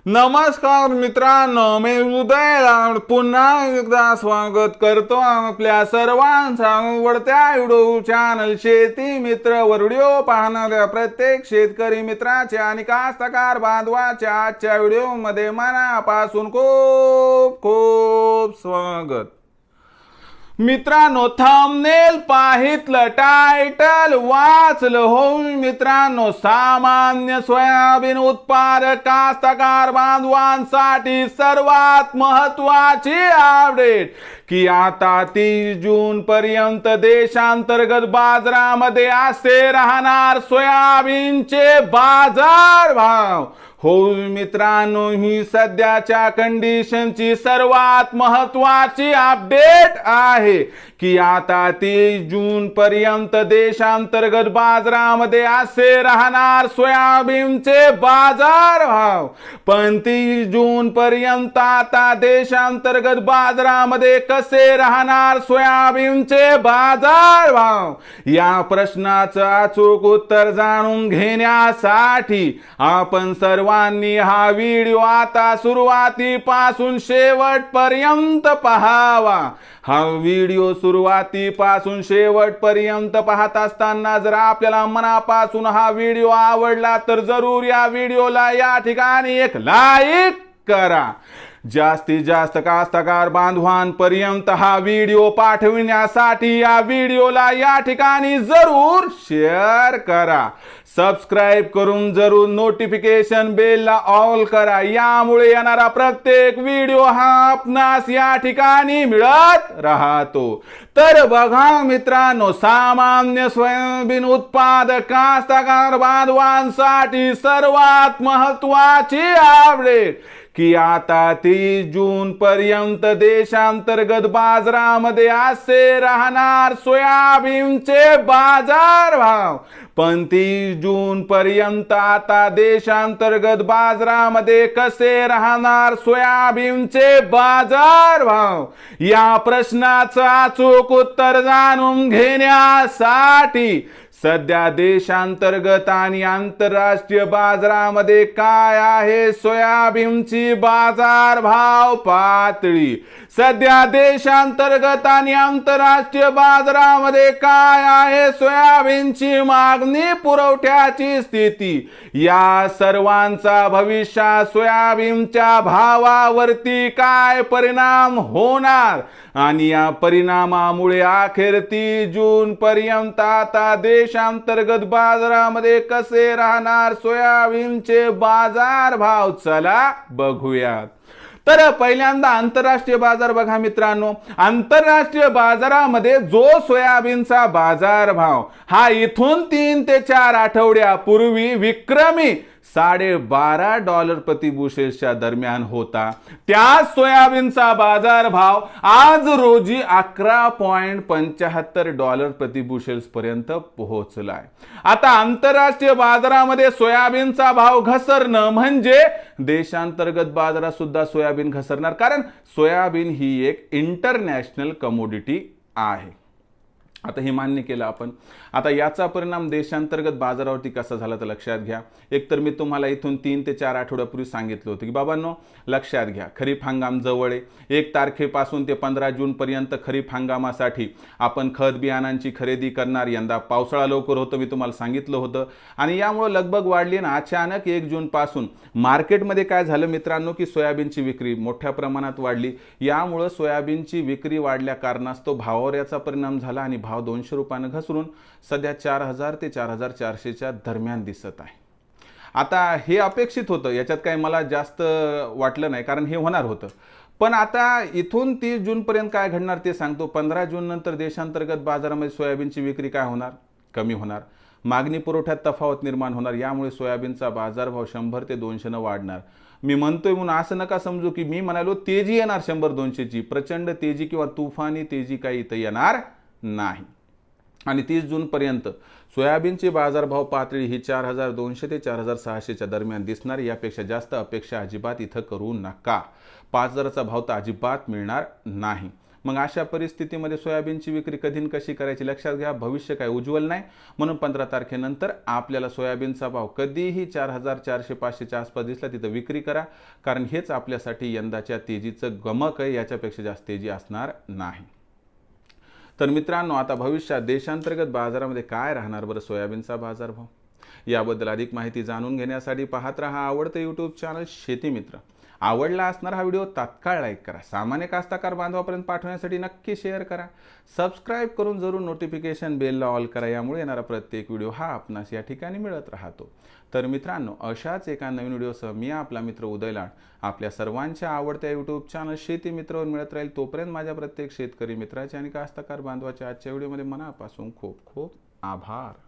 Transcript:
नमस्कार मित्रांनो, मी उदय पुन्हा एकदा स्वागत करतो आपल्या सर्वांचा आवडत्या व्हिडिओ चॅनल शेती मित्र वर व्हिडिओ पाहणाऱ्या प्रत्येक शेतकरी मित्राच्या आणि कास्तकार बांधवाच्या आजच्या व्हिडिओ मध्ये मनापासून खूप खूप स्वागत। मित्रांनो, थंबनेल पाहितलं, टायटल वाचलं हो मित्रांनो, सामान्य सोयाबीन उत्पादक कास्तकार बांधवांसाठी सर्वात महत्त्वाची अपडेट की आता 30 जून पर्यंत देशांतर्गत बाजारामध्ये असे राहणार सोयाबीनचे बाजार भाव। हो मित्रांनो, ही सध्याच्या कंडिशनची सर्वात महत्त्वाची अपडेट आहे की आता 30 जून पर्यंत देशांतर्गत बाजारामध्ये असे राहणार सोयाबीनचे बाजार भाव। पण 30 जून पर्यंत आता देशांतर्गत बाजारामध्ये कसे राहणार सोयाबीनचे बाजार भाव, या प्रश्नाचं अचूक उत्तर जाणून घेण्यासाठी आपण सर्वांनी हा व्हिडिओ आता सुरुवातीपासून शेवटपर्यंत पाहावा। हा व्हिडिओ सुरुवातीपासून शेवटपर्यंत पाहत असताना जर आपल्याला मनापासून हा व्हिडिओ आवडला तर जरूर या व्हिडिओला या ठिकाणी एक लाईक करा। जास्तीत जास्त कास्तकार बांधवांपर्यंत हा व्हिडिओ पाठविण्यासाठी या व्हिडिओला या ठिकाणी जरूर शेअर करा। सबस्क्राइब करून जरूर नोटिफिकेशन बेलला ऑल करा, यामुळे येणारा प्रत्येक व्हिडिओ हा आपणास या ठिकाणी मिळत राहतो। तर बघा मित्रांनो, सामान्य सोयाबीन उत्पादक कास्तकार बांधवांसाठी सर्वात महत्त्वाची अपडेट की आता 30 जून पर्यंत देशांतर्गत बाजारामध्ये असे राहणार सोयाबीनचे बाजार भाव। पण 30 जून पर्यंत आता देशांतर्गत बाजारामध्ये कसे राहणार सोयाबीनचे बाजार भाव, या प्रश्नाचं अचूक उत्तर जाणून घेण्यासाठी सध्या देशांतर्गत आणि आंतरराष्ट्रीय बाजारामध्ये काय आहे सोयाबीनची बाजार भाव पातळी, सध्या देशांतर्गत आणि आंतरराष्ट्रीय बाजारामध्ये काय आहे सोयाबीनची मागणी पुरवठ्याची स्थिती, या सर्वांचा भविष्यात सोयाबीनच्या भावावरती काय परिणाम होणार आणि या परिणामामुळे अखेर 30 जून पर्यंत आता देशांतर्गत बाजारामध्ये कसे राहणार सोयाबीनचे बाजार भाव, चला बघूयात। तर पहिल्यांदा आंतरराष्ट्रीय बाजार बघा मित्रांनो, आंतरराष्ट्रीय बाजारामध्ये जो सोयाबीनचा बाजार भाव हा इथून 3 ते 4 आठवड्यापूर्वी विक्रमी $12.5 प्रति बुशेलच्या दरम्यान होता, त्या सोयाबीनचा बाजार भाव आज रोजी $11.75 प्रति बुशेल्स पर्यंत पोहोचलाय। आता आंतरराष्ट्रीय बाजारामध्ये सोयाबीनचा भाव घसरणं म्हणजे देशांतर्गत बाजारात सुद्धा सोयाबीन घसरणार, कारण सोयाबीन ही एक इंटरनॅशनल कमोडिटी आहे। आता हे मान्य केलं आपण। आता याचा परिणाम देशांतर्गत बाजारावरती कसा झाला तर लक्षात घ्या। एकतर मी तुम्हाला इथून 3 ते 4 आठवड्यापूर्वी सांगितलं होतं की बाबांनो लक्षात घ्या, खरीप हंगाम जवळ आहे। 1 तारखेपासून ते 15 जून पर्यंत खरीप हंगामासाठी आपण खत बियाणांची खरेदी करणार। यंदा पावसाळा लवकर होतं, मी तुम्हाला सांगितलं होतं, आणि यामुळे लगबग वाढली ना अचानक 1 जून पासून मार्केटमध्ये काय झालं मित्रांनो की सोयाबीनची विक्री मोठ्या प्रमाणात वाढली। यामुळे सोयाबीनची विक्री वाढल्या कारणास्तव भावावर याचा परिणाम झाला आणि भाव 200 रुपयाने घसरून सध्या 4000 ते 4400च्या दरम्यान दिसत आहे। आता हे अपेक्षित होतं, याच्यात काही मला जास्त वाटलं नाही, कारण हे होणार होतं। पण आता इथून 30 जून पर्यंत काय घडणार ते सांगतो। 15 जून नंतर देशांतर्गत बाजारामध्ये सोयाबीनची विक्री काय होणार, कमी होणार, मागणी पुरवठ्यात तफावत निर्माण होणार, यामुळे सोयाबीनचा बाजारभाव 100 ते 200 न वाढणार। मी म्हणतोय म्हणून असं नका समजू की मी म्हणालो तेजी येणार 100-200ची, प्रचंड तेजी किंवा तुफानी तेजी काही इथं येणार नाही। आणि 30 जून पर्यंत सोयाबीनची बाजारभाव पातळी ही 4200 ते 4600च्या दरम्यान दिसणार, यापेक्षा जास्त अपेक्षा अजिबात इथं करू नका। 5000चा भाव तर अजिबात मिळणार नाही। मग अशा परिस्थितीमध्ये सोयाबीनची विक्री कधी न कशी करायची लक्षात घ्या. भविष्य काय उज्ज्वल नाही, म्हणून 15 तारखेनंतर आपल्याला सोयाबीनचा भाव कधीही 4,400 500च्या आसपास दिसला तिथं विक्री करा, कारण हेच आपल्यासाठी यंदाच्या तेजीचं गमक आहे. याच्यापेक्षा जास्त तेजी असणार नाही. तर मित्रांनो, आता भविष्यात देशांतर्गत बाजारामध्ये काय राहणार बरं सोयाबीनचा बाजारभाव, याबद्दल अधिक माहिती जाणून घेण्यासाठी पाहत रहा आवडतं यूट्यूब चॅनल शेती मित्र. आवडला असणार हा व्हिडिओ तात्काळ लाईक करा. सामान्य कास्तकार बांधवापर्यंत पाठवण्यासाठी नक्की शेअर करा. सबस्क्राईब करून जरूर नोटिफिकेशन बेलला ऑल करा. यामुळे येणारा प्रत्येक व्हिडिओ हा आपणास या ठिकाणी मिळत राहतो. तर मित्रांनो, अशाच एका नवीन व्हिडिओसह मी आपला मित्र उदय लाड आपल्या सर्वांच्या आवडत्या यूट्यूब चॅनल शेती मित्रवर मिळत राहील. तोपर्यंत माझ्या प्रत्येक शेतकरी मित्राचे आणि कास्तकार बांधवाच्या आजच्या व्हिडिओमध्ये मनापासून खूप खूप आभार.